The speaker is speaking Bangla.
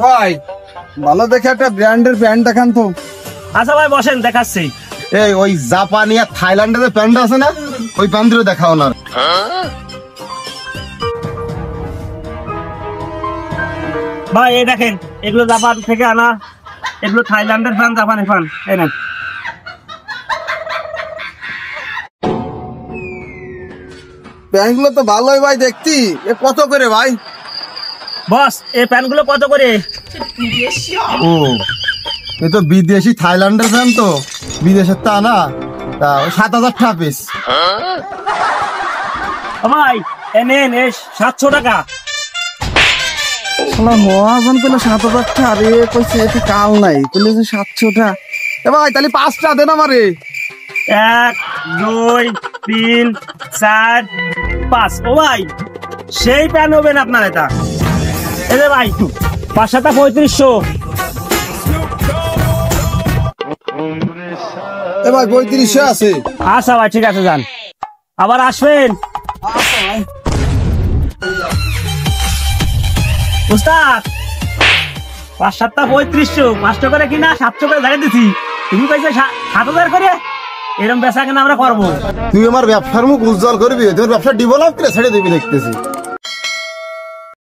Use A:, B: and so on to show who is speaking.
A: ভাই ভালো দেখে একটা ব্র্যান্ডের প্যান্ট দেখান তো।
B: আচ্ছা ভাই বসেন, দেখাচ্ছি।
A: এই ওই জাপানি আর থাইল্যান্ডের যে প্যান্ট আছে না, ওই প্যান্ট দুটো দেখাও না।
B: ভাই এই দেখেন, এগুলো জাপান থেকে আনা, এগুলো থাইল্যান্ডের ফ্যান, জাপানের ফ্যান। এই নেন।
A: প্যান্ট গুলো তো ভালোই ভাই দেখতি। এ কত করে ভাই?
B: বস এই প্যান্টগুলো কত করে?
A: ও এ তো বিদেশি থাইল্যান্ডের প্যান্ট, তো বিদেশের তা না, তা 7,000 টাকা পিস।
B: ভাই এ নেন, 700 টাকা।
A: মহাজন পেলে 7,000 টাকা, আরে কইছে এতে কাল নাই, পেলে 700 টাকা। এ ভাই তাহলে 5টা দেন আমারে।
B: 1 2 3 4 5। ও ভাই সেই প্যান হবেন আপনার এটা। এই যে ভাই 5 7 3500।
A: এ ভাই 3500 আছে।
B: আচ্ছা ভাই ঠিক আছে, যান, আবার আসবেন। উস্তাদ 5 7 3500, 500 করে কিনা 700 করে ধারে দিছি, তুমি কইছো 7,000 করে। এরকম বেচা কেনা আমরা করবো।
A: তুই আমার ব্যবসার মুখ উজ্জ্বল করবি, তোর ব্যবসা ডেভেলপ করে ছেড়ে দিবি দেখতেছি।